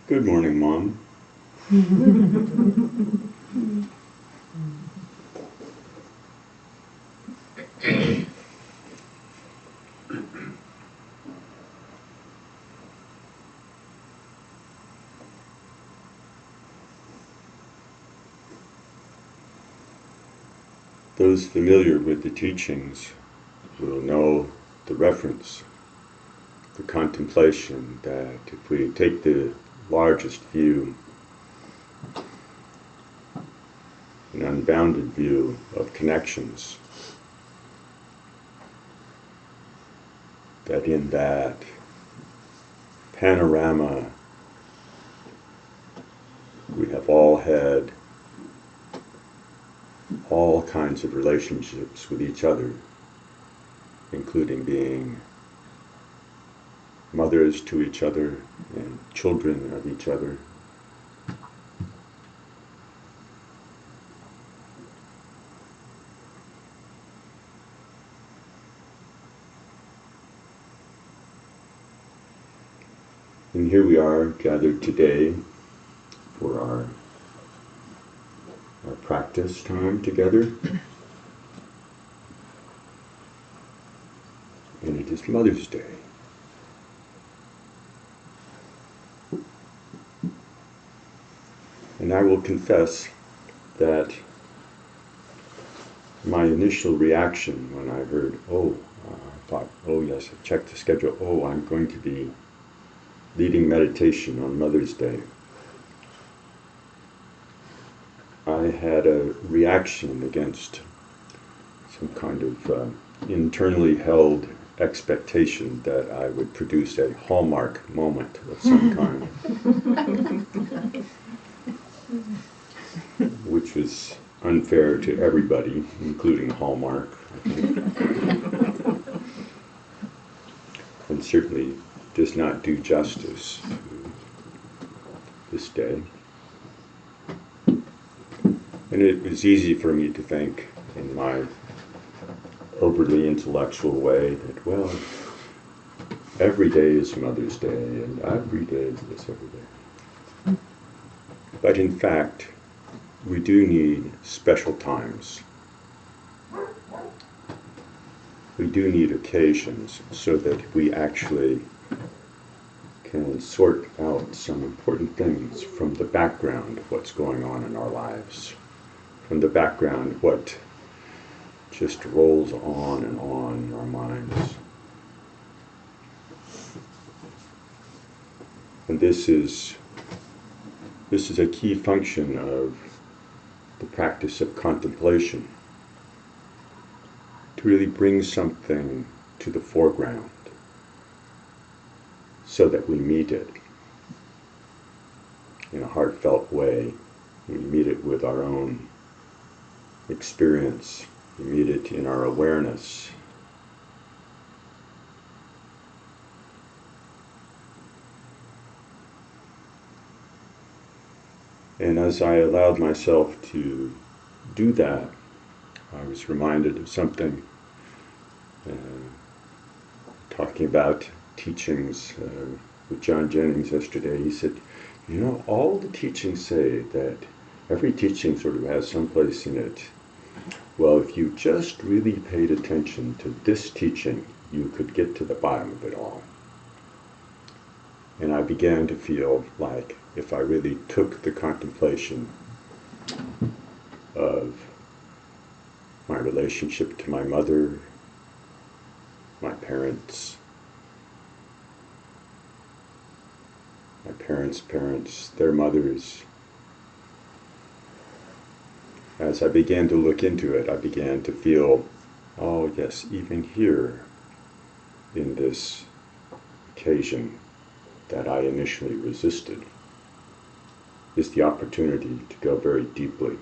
Good morning, Mom. Those familiar with the teachings will know the reference, the contemplation that if we take the largest view, an unbounded view of connections, that in that panorama we have all had all kinds of relationships with each other, including being mothers to each other and children of each other. And here we are gathered today for our practice time together. And it is Mother's Day. And I will confess that my initial reaction when I heard, I thought, oh yes, I checked the schedule, I'm going to be leading meditation on Mother's Day. I had a reaction against some kind of internally held expectation that I would produce a hallmark moment of some kind, which was unfair to everybody, including Hallmark, I think, and certainly does not do justice to this day. And it was easy for me to think in my overly intellectual way that, well, every day is Mother's Day, and every day is this every day. But in fact, we do need special times. We do need occasions so that we actually can sort out some important things from the background of what's going on in our lives, from the background of what just rolls on and on in our minds. And this is a key function of the practice of contemplation, to really bring something to the foreground so that we meet it in a heartfelt way. We meet it with our own experience. We meet it in our awareness. And as I allowed myself to do that, I was reminded of something, talking about teachings with John Jennings yesterday. He said, all the teachings say that every teaching sort of has some place in it. Well, if you just really paid attention to this teaching, you could get to the bottom of it all. And I began to feel like if I really took the contemplation of my relationship to my mother, my parents' parents, their mothers, as I began to look into it, I began to feel, oh yes, even here in this occasion that I initially resisted is the opportunity to go very deeply.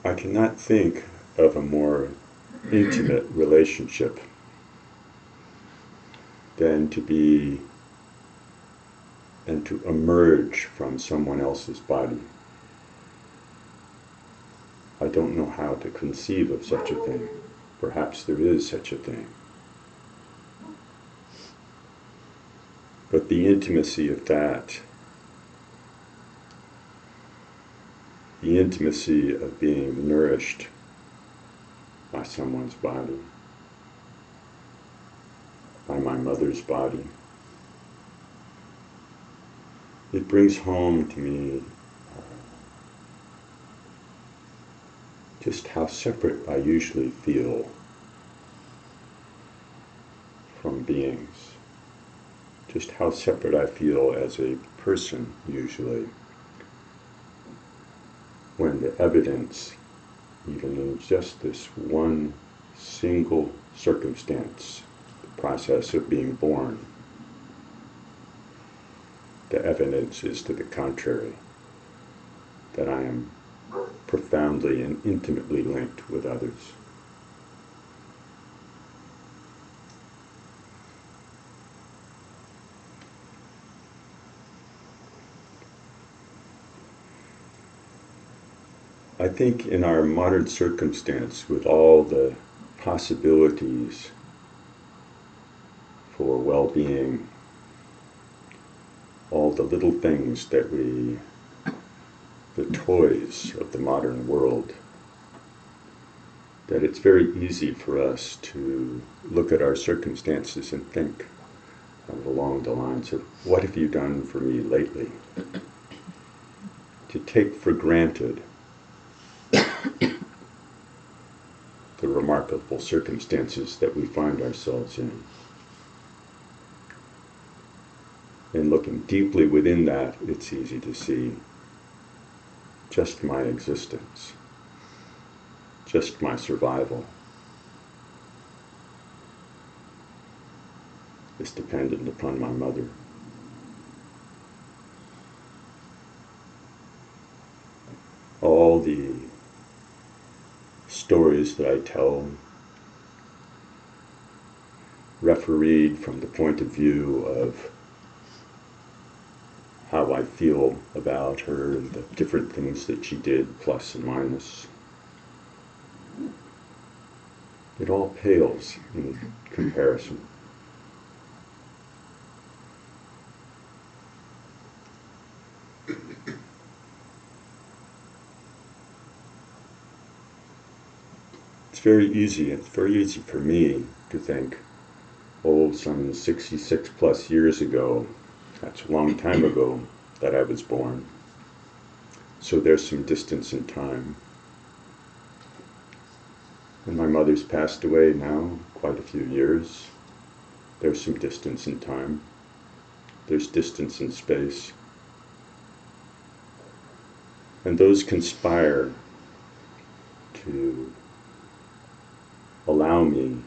I cannot think of a more intimate relationship than to be and to emerge from someone else's body. I don't know how to conceive of such a thing. Perhaps there is such a thing. But the intimacy of that, the intimacy of being nourished by someone's body, by my mother's body, it brings home to me just how separate I usually feel from beings, just how separate I feel as a person usually, when the evidence, even in just this one single circumstance, the process of being born, the evidence is to the contrary, that I am profoundly and intimately linked with others. I think in our modern circumstance, with all the possibilities for well-being, all the little things that the toys of the modern world, that it's very easy for us to look at our circumstances and think along the lines of, what have you done for me lately? To take for granted the remarkable circumstances that we find ourselves in. And looking deeply within that, it's easy to see just my existence, just my survival is dependent upon my mother. All the stories that I tell, refereed from the point of view of how I feel about her and the different things that she did, plus and minus. It all pales in comparison. It's very easy for me to think, oh, some 66 plus years ago, that's a long time ago that I was born. So there's some distance in time. And my mother's passed away now, quite a few years. There's some distance in time. There's distance in space. And those conspire to allow me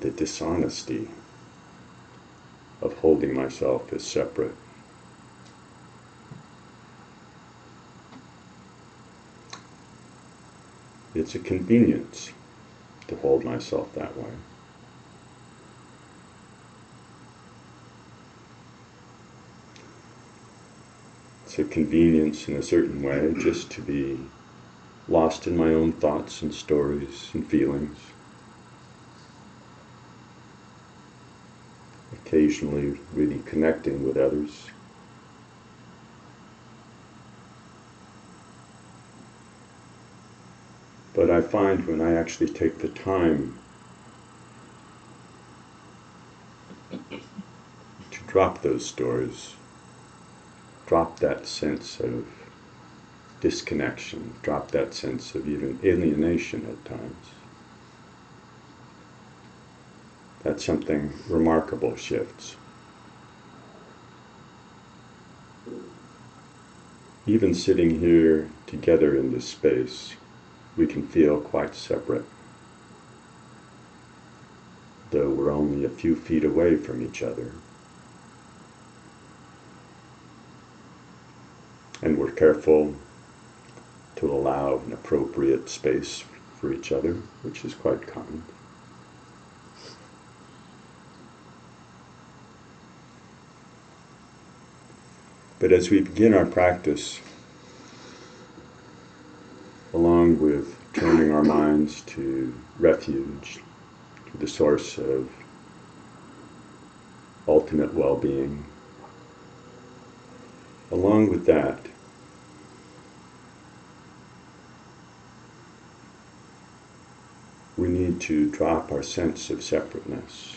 the dishonesty of holding myself as separate. It's a convenience to hold myself that way. It's a convenience in a certain way just to be lost in my own thoughts and stories and feelings. Occasionally really connecting with others. But I find when I actually take the time to drop those stories, drop that sense of disconnection, drop that sense of even alienation at times, that something remarkable shifts. Even sitting here together in this space, we can feel quite separate, though we're only a few feet away from each other. And we're careful to allow an appropriate space for each other, which is quite kind. But as we begin our practice, along with turning our minds to refuge, to the source of ultimate well-being, along with that, we need to drop our sense of separateness.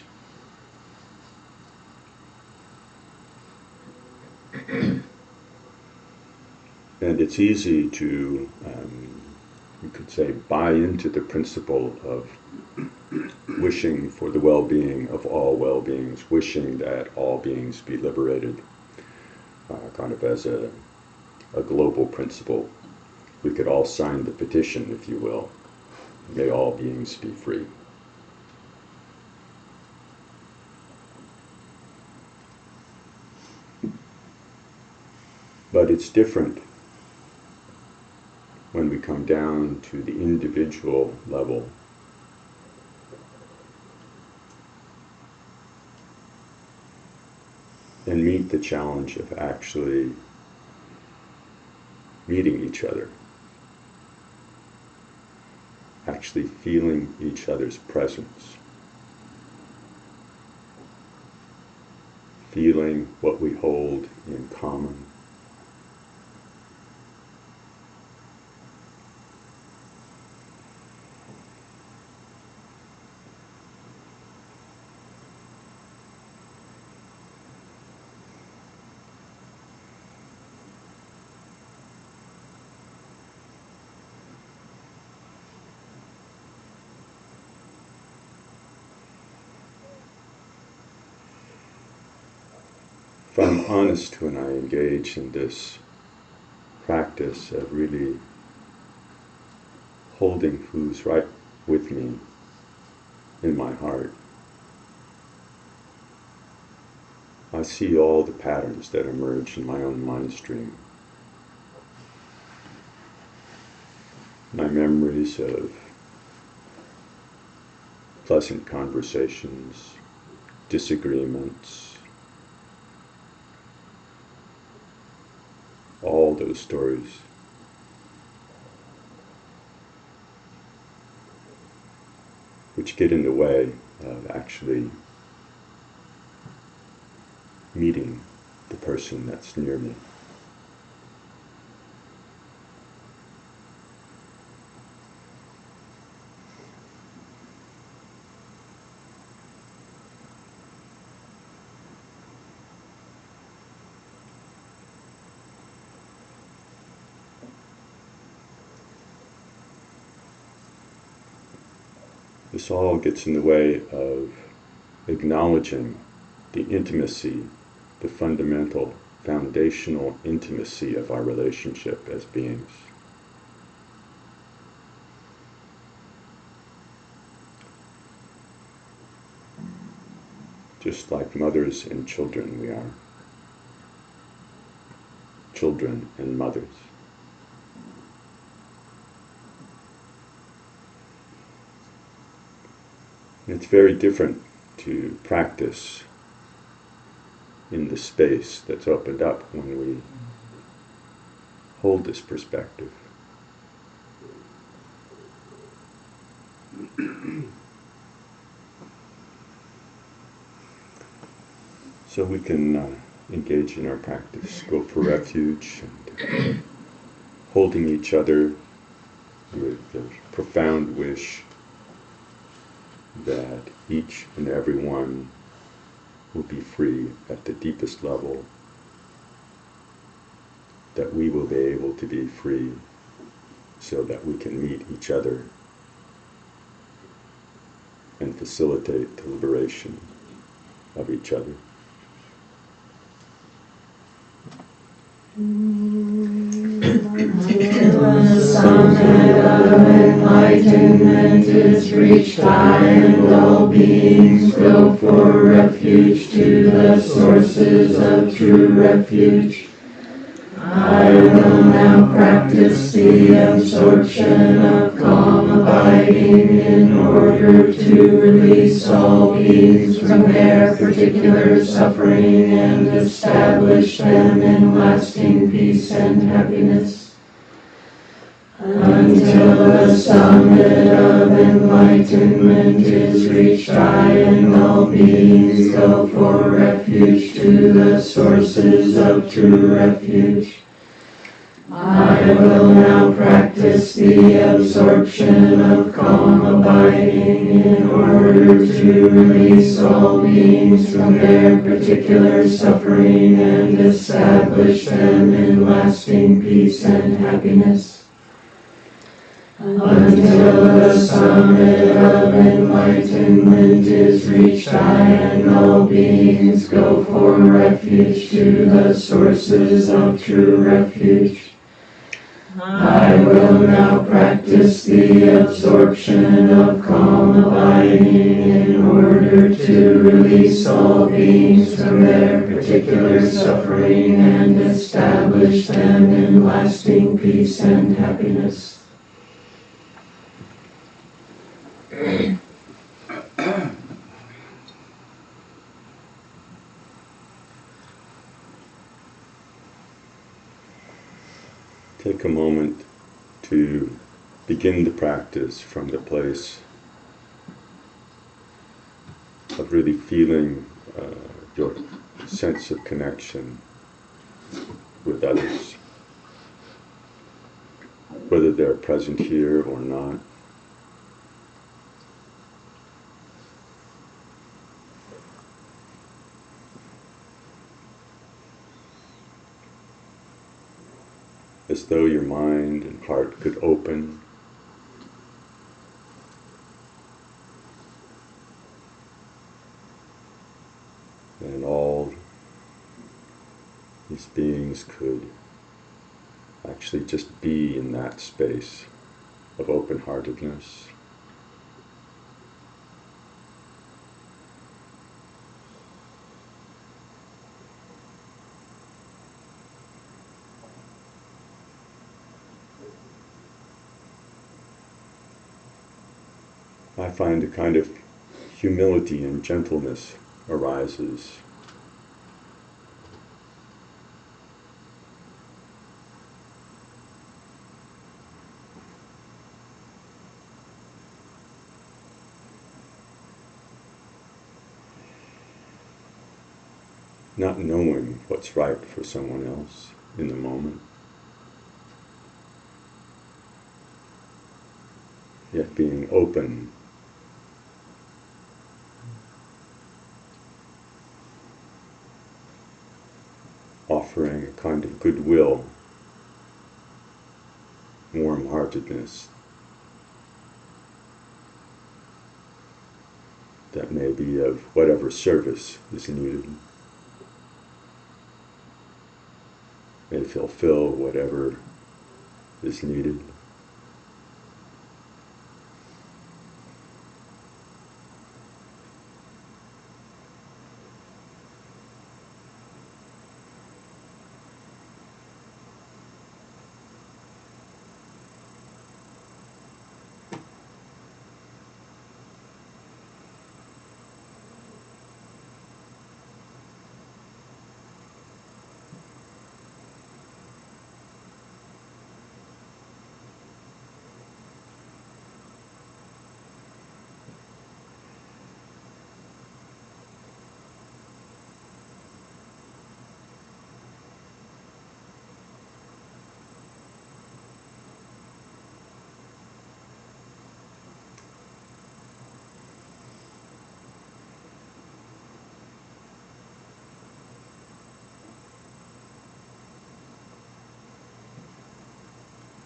And it's easy to, you could say, buy into the principle of wishing for the well-being of all well-beings, wishing that all beings be liberated, kind of as a global principle. We could all sign the petition, if you will. May all beings be free. But it's different when we come down to the individual level. and meet the challenge of actually meeting each other, actually feeling each other's presence, feeling what we hold in common. If I'm honest when I engage in this practice of really holding who's right with me in my heart, I see all the patterns that emerge in my own mind stream. My memories of pleasant conversations, disagreements, all those stories. Which get in the way of actually meeting the person that's near me. This all gets in the way of acknowledging the intimacy, the fundamental, foundational intimacy of our relationship as beings. Just like mothers and children, we are children and mothers. It's very different to practice in the space that's opened up when we hold this perspective. So we can engage in our practice, go for refuge, and holding each other with a profound wish that each and every one will be free at the deepest level, that we will be able to be free so that we can meet each other and facilitate the liberation of each other. Until the summit of enlightenment is reached, I and all beings go for refuge to the sources of true refuge. I will now practice the absorption of calm abiding in order to release all beings from their particular suffering and establish them in lasting peace and happiness. Until the summit of enlightenment is reached, I and all beings go for refuge to the sources of true refuge. I will now practice the absorption of calm abiding in order to release all beings from their particular suffering and establish them in lasting peace and happiness. Until the summit of enlightenment is reached, I and all beings go for refuge to the sources of true refuge. I will now practice the absorption of calm abiding in order to release all beings from their particular suffering and establish them in lasting peace and happiness. take a moment to begin the practice from the place of really feeling your sense of connection with others, whether they're present here or not. As though your mind and heart could open and all these beings could actually just be in that space of open-heartedness. I find a kind of humility and gentleness arises not knowing what's right for someone else in the moment, yet being open offering a kind of goodwill, warm-heartedness that may be of whatever service is needed, may fulfill whatever is needed.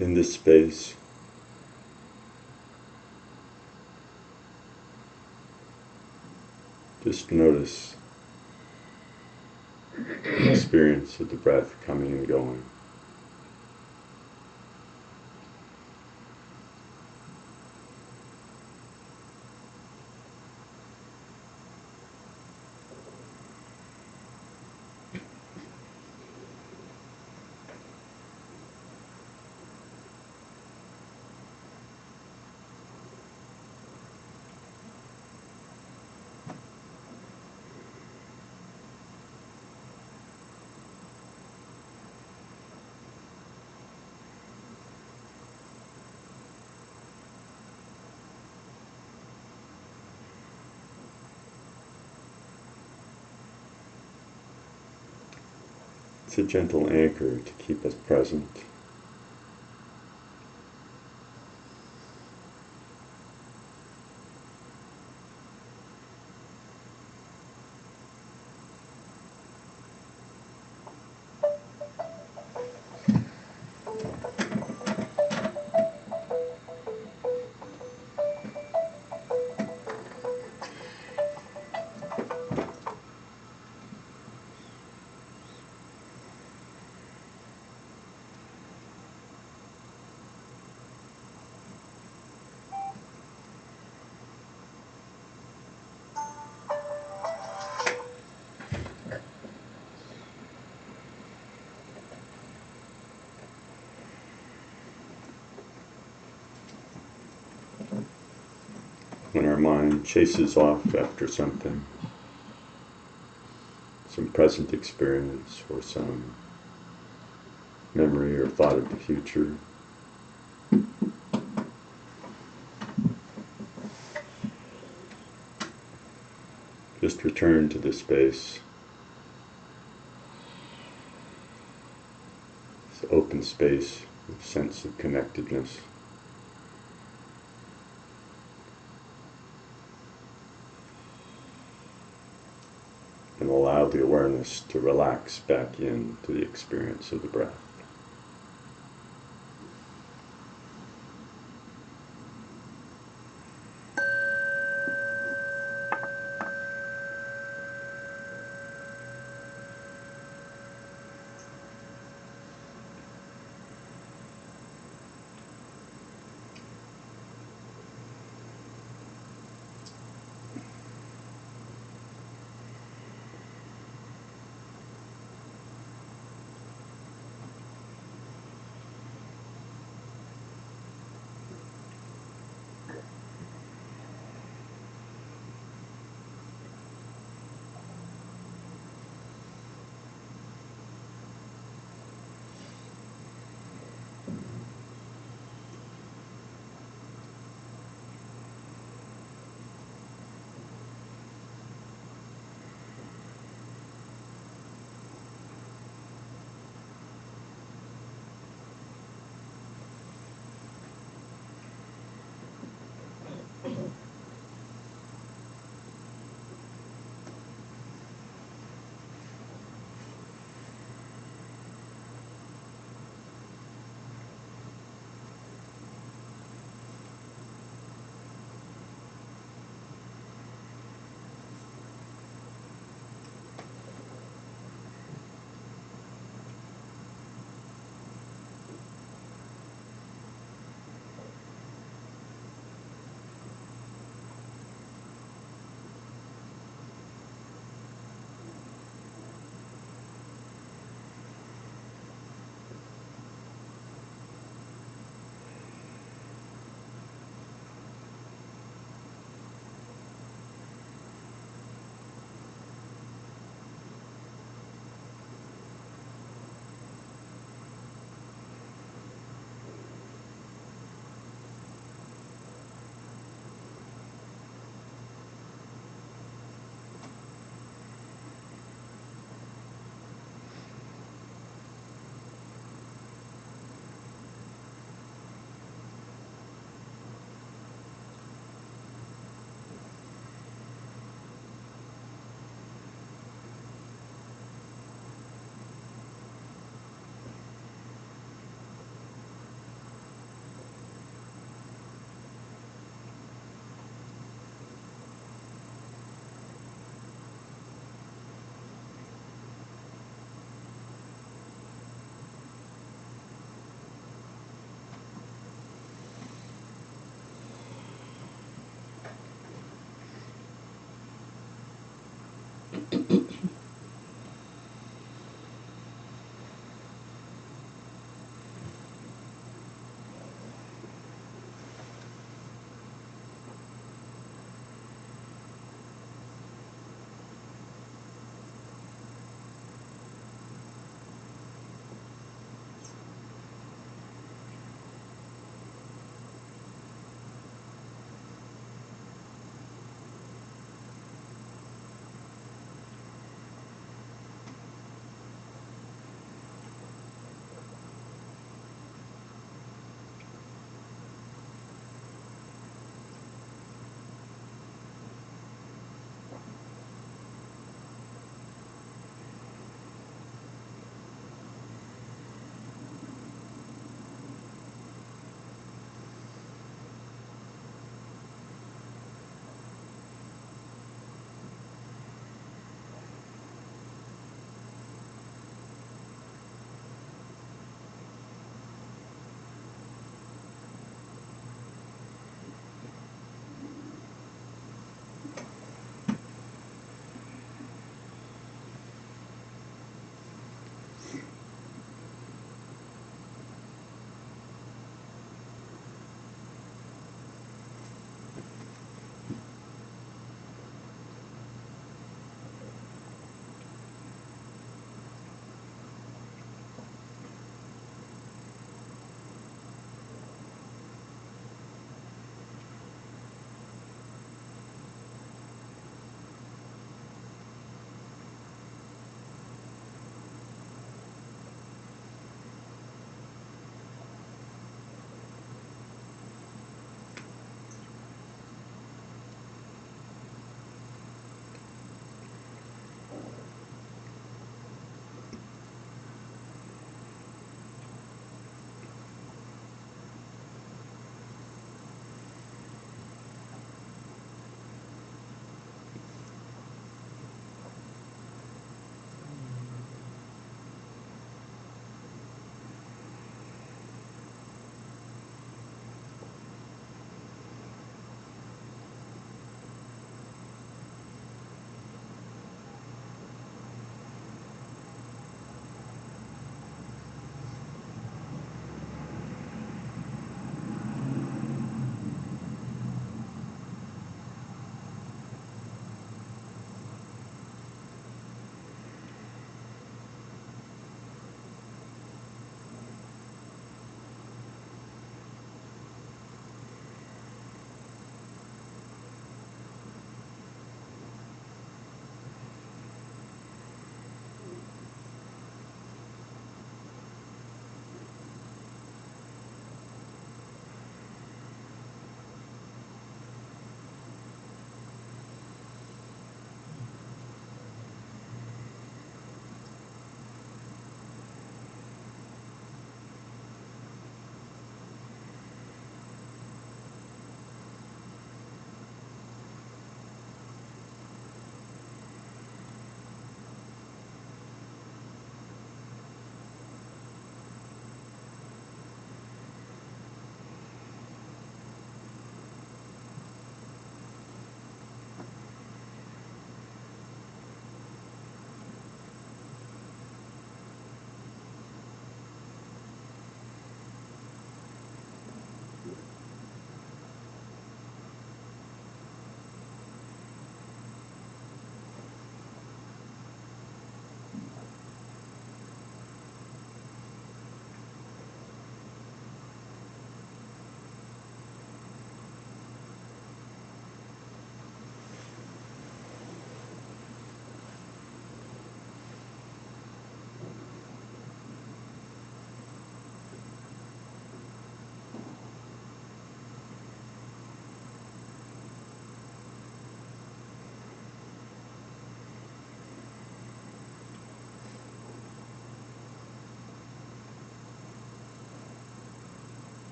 In this space, just notice the experience of the breath coming and going. It's a gentle anchor to keep us present. When our mind chases off after something, some present experience or some memory or thought of the future. Just return to this space, this open space with sense of connectedness. And allow the awareness to relax back into the experience of the breath.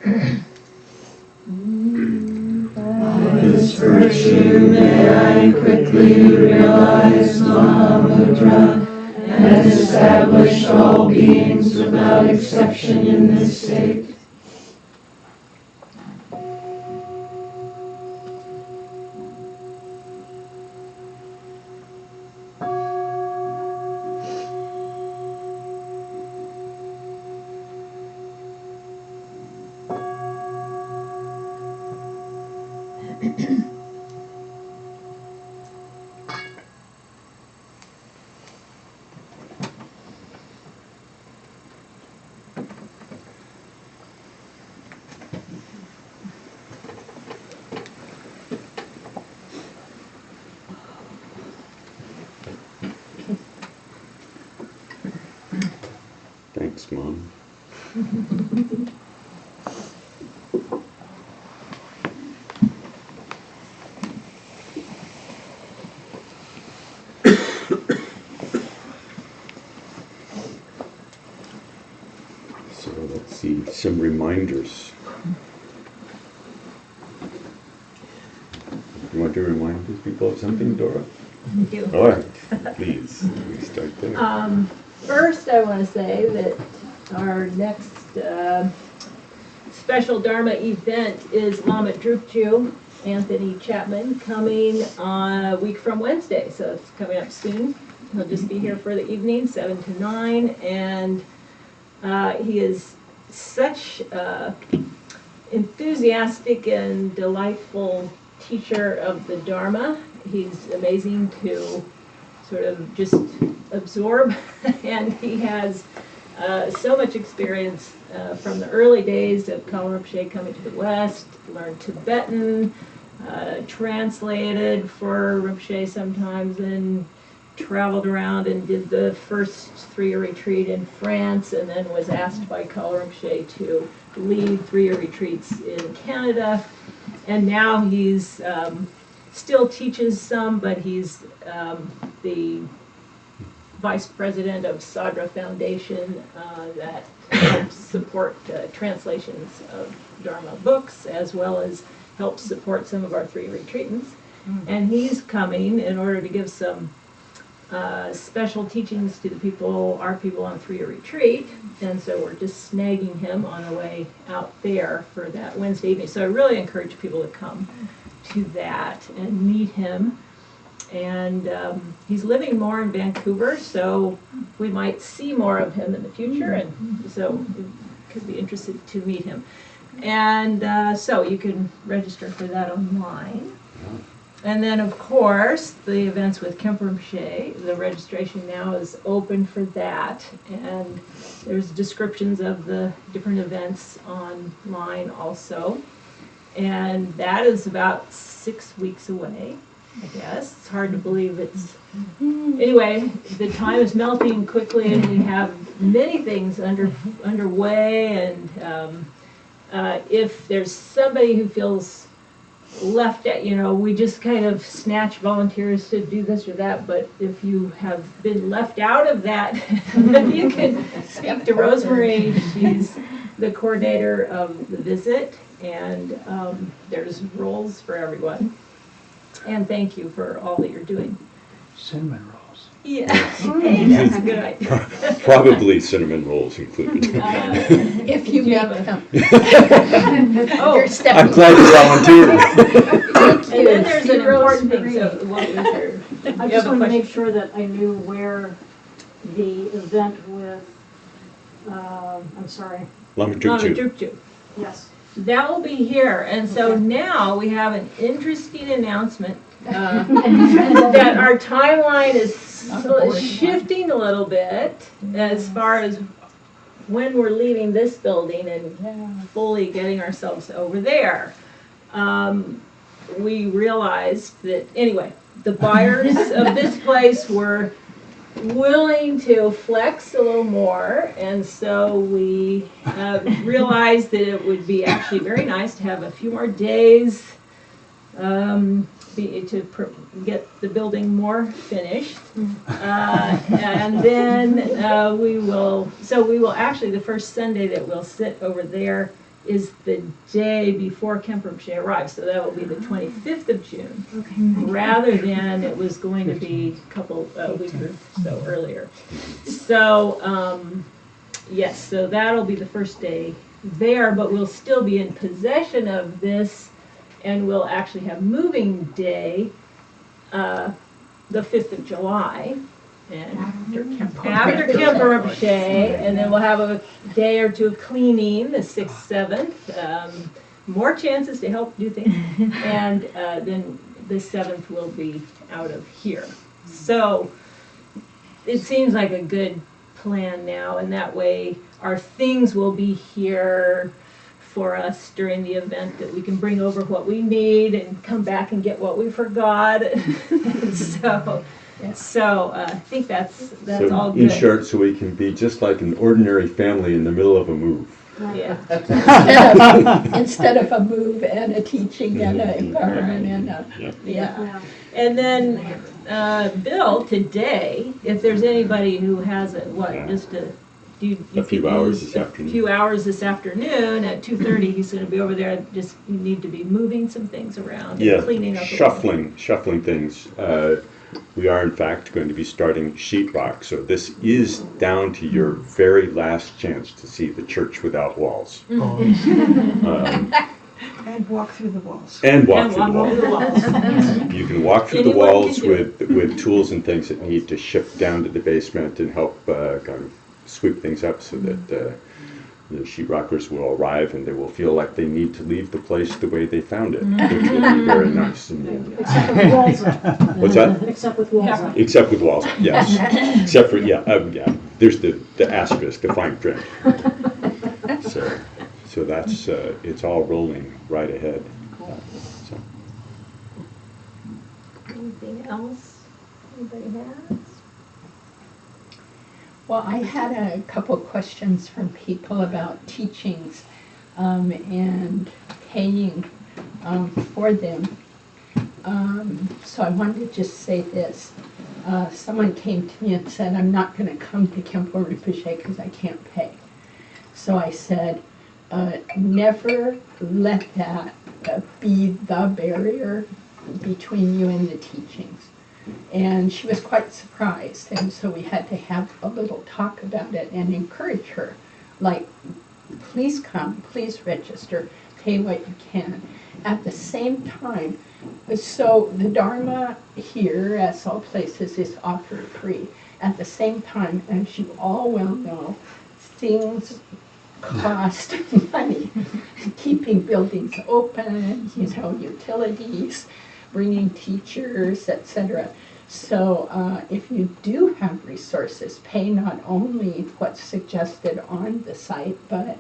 By this virtue may I quickly realize Mahamudra and establish all beings without exception in this state. Thanks, Mom. So let's see, some reminders. You want to remind these people of something, Dora? I do. All right, please, we start there. First, I want to say that our next special Dharma event is Lama Drupju, Anthony Chapman, coming a week from Wednesday, so it's coming up soon. He'll just be here for the evening, 7 to 9, and he is such enthusiastic and delightful teacher of the Dharma. He's amazing to sort of just absorb, and he has so much experience from the early days of Kala Rinpoche coming to the West, learned Tibetan, translated for Rinpoche sometimes, and traveled around and did the first 3-year retreat in France, and then was asked by Kala Rinpoche to lead 3-year retreats in Canada. And now he's still teaches some, but he's the vice president of Sadra Foundation that helps support translations of Dharma books, as well as helps support some of our 3 retreatants. And he's coming in order to give some special teachings to the people, our people on 3-year retreat. And so we're just snagging him on the way out there for that Wednesday evening. So I really encourage people to come to that and meet him. And he's living more in Vancouver, so we might see more of him in the future, and so could be interested to meet him. And so you can register for that online. And then, of course, the events with Khenpo Rinpoche, the registration now is open for that, and there's descriptions of the different events online also. And that is about 6 weeks away, I guess. It's hard to believe it's... Anyway, the time is melting quickly, and we have many things underway, and if there's somebody who feels left at, we just kind of snatch volunteers to do this or that, but if you have been left out of that, then you can speak to Rosemary. She's the coordinator of the visit, and there's roles for everyone. And thank you for all that you're doing. Cinnamon rolls. Yeah, hey, that's a good idea. Probably cinnamon rolls included. If you make them. Oh, You're I'm stepping. glad you volunteered. and then there's an important thing, so what was your... I just wanted to make sure that I knew where the event with, I'm sorry, Lama Lama Drupju. Drupju. yes. That will be here, and so now we have an interesting announcement that our timeline is shifting a little bit as far as when we're leaving this building and fully getting ourselves over there. We realized that, anyway, the buyers of this place were willing to flex a little more, and so we realized that it would be actually very nice to have a few more days get the building more finished, and then we will actually, the first Sunday that we'll sit over there is the day before Kemperamshay arrives, so that will be the 25th of June. Rather than it was going to be a week or so earlier. So, yes, so that'll be the first day there, but we'll still be in possession of this, and we'll actually have moving day, the 5th of July. And after Kemperamshay, and then we'll have a day or two of cleaning, the 6th, 7th, more chances to help do things, and then the 7th will be out of here. So it seems like a good plan now, and that way our things will be here for us during the event, that we can bring over what we need and come back and get what we forgot. So I think that's all good. In short, so we can be just like an ordinary family in the middle of a move. Yeah. Instead of a move and a teaching and an environment and a, Yeah. And then, Bill, today, if there's anybody who has just a few hours this afternoon. A few hours this afternoon at 2:30, he's going to be over there. Just you need to be moving some things around and cleaning up. Shuffling things. We are, in fact, going to be starting sheetrock. So this is down to your very last chance to see the church without walls. And walk through the walls. And walk through the walls. You can walk through the walls with tools and things that need to shift down to the basement and help kind of sweep things up so that the sheetrockers will arrive and they will feel like they need to leave the place the way they found it, which will be very nice. Except with walls. What's that? Except with walls. Except with walls, yes. Except for, there's the asterisk, the fine print. So that's, it's all rolling right ahead. So. Anything else anybody has? well, I had a couple questions from people about teachings and paying for them. So I wanted to just say this. Someone came to me and said, I'm not going to come to Kempo Rinpoche because I can't pay. So I said, never let that be the barrier between you and the teachings. And she was quite surprised, and so we had to have a little talk about it and encourage her. Like, please come, please register, pay what you can. At the same time, so the Dharma here, as all places, is offered free. At the same time, as you all well know, things cost money. Keeping buildings open, utilities, bringing teachers, etc. So if you do have resources, pay not only what's suggested on the site, but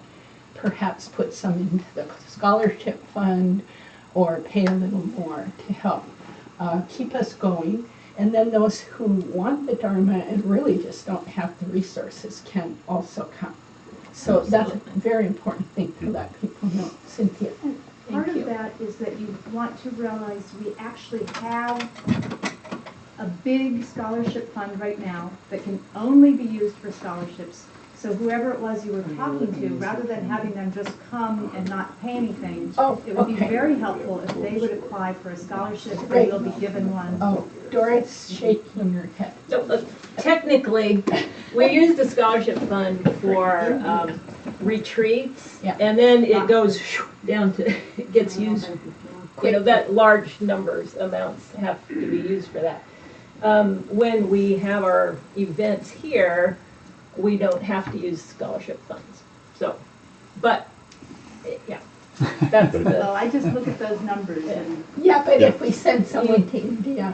perhaps put some into the scholarship fund or pay a little more to help keep us going. And then those who want the Dharma and really just don't have the resources can also come. So that's a very important thing to let people know. Cynthia. Part of that is that you want to realize we actually have a big scholarship fund right now that can only be used for scholarships. So whoever it was you were talking to, rather than having them just come and not pay anything, it would be very helpful if they would apply for a scholarship and they'll be given one. Oh, Doris shaking her head. So, technically, we use the scholarship fund for retreats, and then it goes down to, it gets used, that large amounts have to be used for that. When we have our events here, we don't have to use scholarship funds. So, but, that's Well, I just look at those numbers and. Yeah, but if we send someone to India,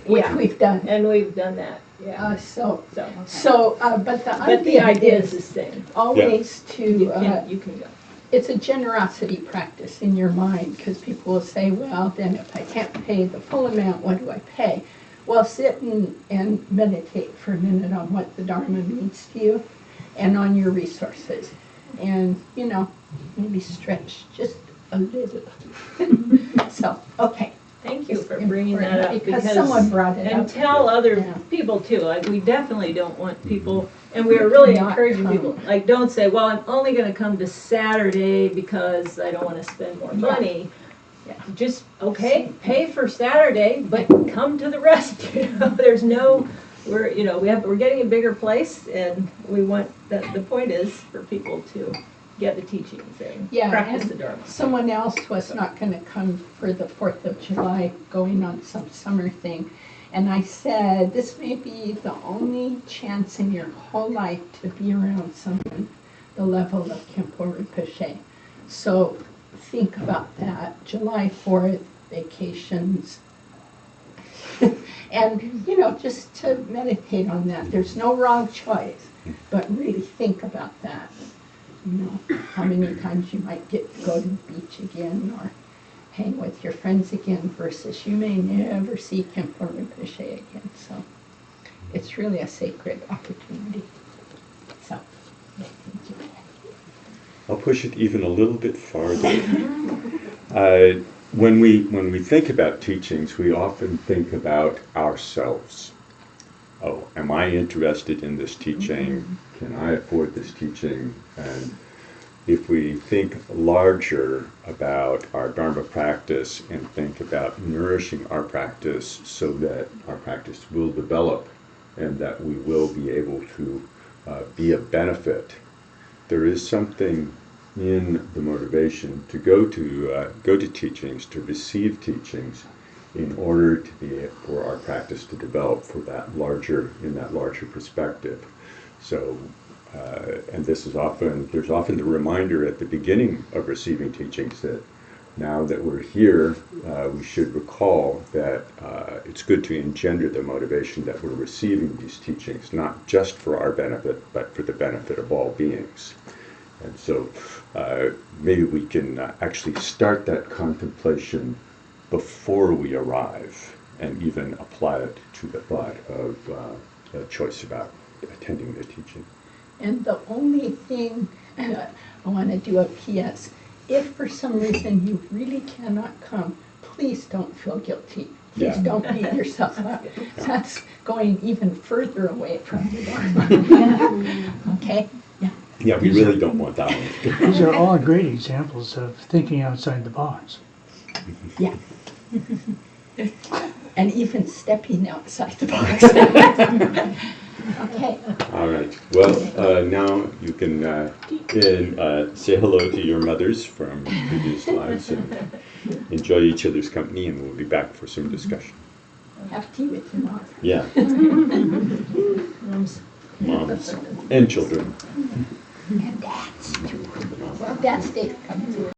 which we've done. And we've done that, But the idea is the same. Always to, You can go. it's a generosity practice in your mind, because people will say, well, then if I can't pay the full amount, what do I pay? Well, sit and meditate for a minute on what the Dharma means to you and on your resources. And, maybe stretch just a little. So, okay. Thank you It's for bringing that up, important, because someone brought it and up. tell other Yeah. people too, like, we definitely don't want people, and we are really Not encouraging come. people, like, don't say, well, I'm only gonna come to Saturday because I don't wanna spend more money. Yeah. Just, okay, pay for Saturday, but come to the rest, you know, there's no, we're getting a bigger place, and we want, the point is for people to get the teachings and Yeah, practice and the Dharma. someone else was not gonna come for the 4th of July, going on some summer thing. And I said, this may be the only chance in your whole life to be around someone the level of Khenpo Rinpoche. So think about that, July 4th, vacations. And, just to meditate on that. There's no wrong choice, but really think about that. How many times you might get to go to the beach again or hang with your friends again versus you may never see Khenpo Rinpoche again. So it's really a sacred opportunity. So, thank you. I'll push it even a little bit farther. When we think about teachings, we often think about ourselves. Oh, am I interested in this teaching? Can I afford this teaching? And if we think larger about our Dharma practice and think about nourishing our practice so that our practice will develop and that we will be able to be of benefit, there is something in the motivation to go to teachings, to receive teachings, in order to be for our practice to develop in that larger perspective. So, and there's often the reminder at the beginning of receiving teachings that now that we're here, we should recall that it's good to engender the motivation that we're receiving these teachings, not just for our benefit, but for the benefit of all beings. And so maybe we can actually start that contemplation before we arrive and even apply it to the thought of a choice about attending the teaching. And the only thing, I want to do a PS, if for some reason you really cannot come, please don't feel guilty. Please Yeah. don't beat yourself up. That's going even further away from the Dharma. Okay? Yeah. Yeah, we really don't want that one. These are all great examples of thinking outside the box. Yeah. And even stepping outside the box. Okay. All right. Well, now you can say hello to your mothers from previous lives and enjoy each other's company, and we'll be back for some discussion. Have tea with your mom. Yeah, Moms. moms and children. And dads too. Well, dad's day comes in.